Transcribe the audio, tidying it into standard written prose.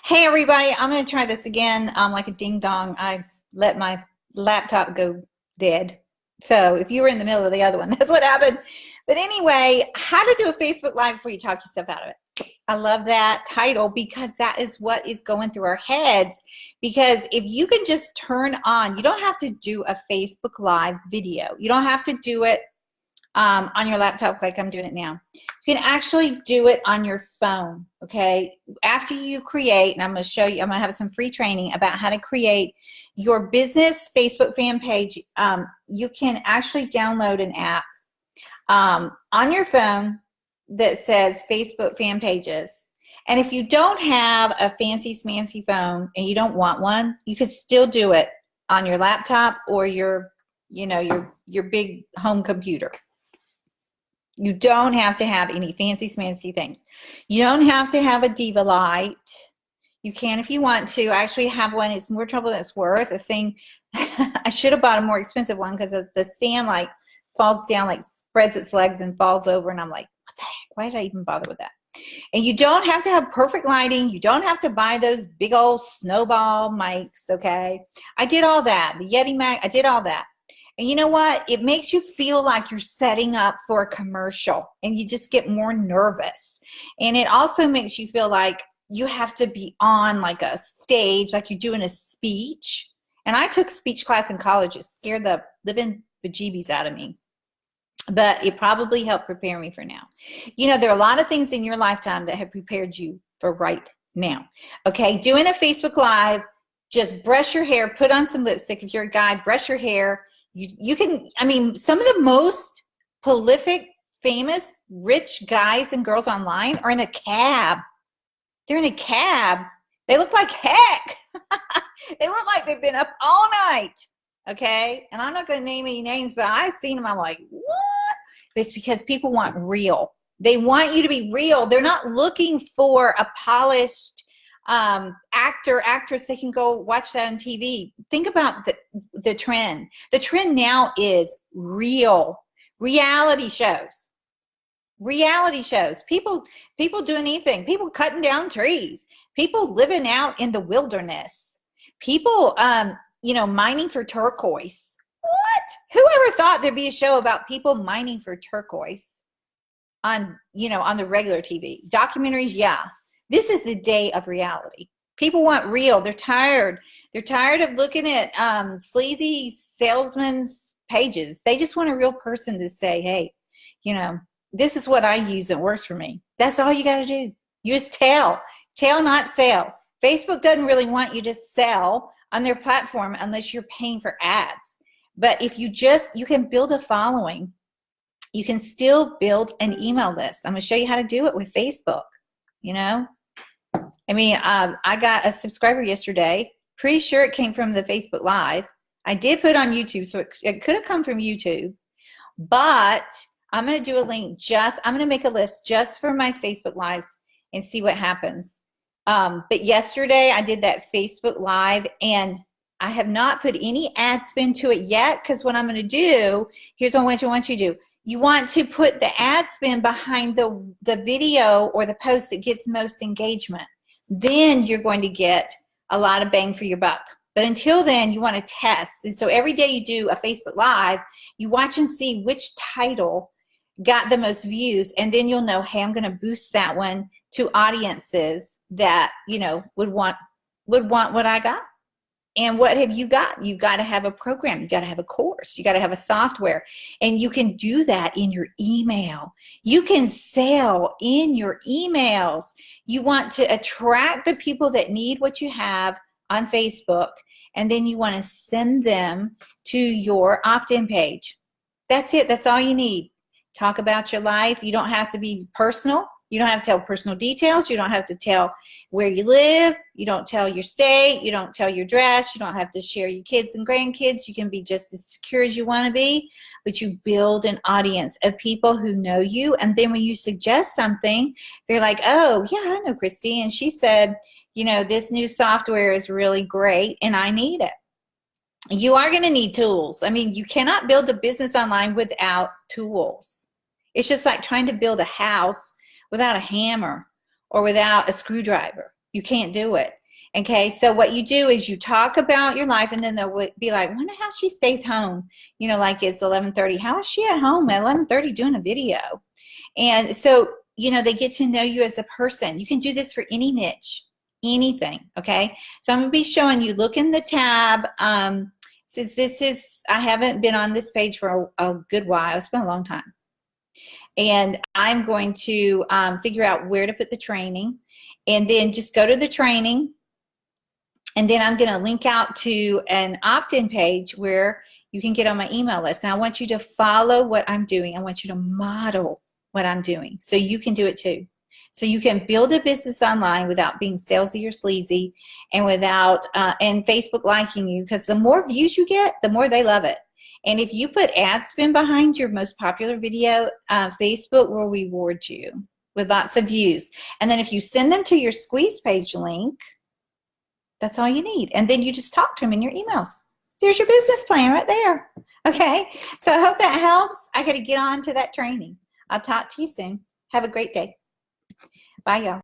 Hey everybody, I'm going to try this again. Like a ding dong, I let my laptop go dead. So if you were in the middle of the other one, that's what happened. But anyway, how to do a Facebook Live before you talk yourself out of it. I love that title because that is what is going through our heads. Because if you can just turn on, you don't have to do a Facebook Live video. You don't have to do it on your laptop like I'm doing it now. You can actually do it on your phone, okay? After you create, and I'm going to show you, I'm going to have some free training about how to create your business Facebook fan page. You can actually download an app on your phone that says Facebook fan pages. And if you don't have a fancy smancy phone and you don't want one, you could still do it on your laptop or your big home computer. You don't have to have any fancy smancy things. You don't have to have a diva light. You can if you want to. I actually have one. It's more trouble than it's worth. A thing. I should have bought a more expensive one because the stand like falls down, like spreads its legs and falls over, and I'm like, what the heck? Why did I even bother with that? And you don't have to have perfect lighting. You don't have to buy those big old snowball mics, okay? I did all that. The Yeti mic, I did all that. And you know what? It makes you feel like you're setting up for a commercial and you just get more nervous. And it also makes you feel like you have to be on like a stage, like you're doing a speech. And I took speech class in college. It scared the living bejeebies out of me. But it probably helped prepare me for now. You know, there are a lot of things in your lifetime that have prepared you for right now. Okay, doing a Facebook Live, just brush your hair, put on some lipstick. If you're a guy, brush your hair. You can, I mean, some of the most prolific, famous, rich guys and girls online are in a cab. They're in a cab. They look like heck. They look like they've been up all night. Okay? And I'm not going to name any names, but I've seen them. I'm like, what? It's because people want real. They want you to be real. They're not looking for a polished actor, actress. They can go watch that on TV. Think about the trend. The trend now is real reality shows. Reality shows. People doing anything. People cutting down trees. People living out in the wilderness. People, mining for turquoise. What? Whoever thought there'd be a show about people mining for turquoise on the regular TV? Documentaries, yeah. This is the day of reality. People want real. They're tired. They're tired of looking at sleazy salesmen's pages. They just want a real person to say, hey, this is what I use. It works for me. That's all you got to do. You just tell, not sell. Facebook doesn't really want you to sell on their platform unless you're paying for ads. But if you can build a following, you can still build an email list. I'm going to show you how to do it with Facebook, I got a subscriber yesterday. Pretty sure it came from the Facebook Live. I did put it on YouTube, so it could have come from YouTube. But I'm going to do a link I'm going to make a list just for my Facebook Lives and see what happens. But yesterday I did that Facebook Live, and I have not put any ad spin to it yet, because what I'm going to do, here's what I want you to do. You want to put the ad spin behind the video or the post that gets most engagement. Then you're going to get a lot of bang for your buck. But until then, you want to test. And so every day you do a Facebook Live, you watch and see which title got the most views, and then you'll know, hey, I'm going to boost that one to audiences that, would want what I got. And what have you got? You've got to have a program. You got to have a course. You got to have a software. And you can do that in your email. You can sell in your emails. You want to attract the people that need what you have on Facebook, and then you want to send them to your opt-in page. That's it. That's all you need. Talk about your life. You don't have to be personal. You don't have to tell personal details. You don't have to tell where you live. You don't tell your state. You don't tell your address. You don't have to share your kids and grandkids. You can be just as secure as you want to be, but you build an audience of people who know you. And then when you suggest something, they're like, oh, yeah, I know Kristie. And she said, this new software is really great and I need it. You are going to need tools. You cannot build a business online without tools. It's just like trying to build a house without a hammer or without a screwdriver. You can't do it. Okay, so what you do is you talk about your life, and then they'll be like, wonder how she stays home. You know, like it's 11:30. How is she at home at 11:30 doing a video? And so, you know, they get to know you as a person. You can do this for any niche, anything, okay? So I'm going to be showing you, look in the tab. Since this is, I haven't been on this page for a good while. It's been a long time. And I'm going to figure out where to put the training, and then just go to the training. And then I'm going to link out to an opt-in page where you can get on my email list. And I want you to follow what I'm doing. I want you to model what I'm doing so you can do it too. So you can build a business online without being salesy or sleazy, and without and Facebook liking you, because the more views you get, the more they love it. And if you put ad spin behind your most popular video, Facebook will reward you with lots of views. And then if you send them to your squeeze page link, that's all you need. And then you just talk to them in your emails. There's your business plan right there. Okay, so I hope that helps. I got to get on to that training. I'll talk to you soon. Have a great day. Bye, y'all.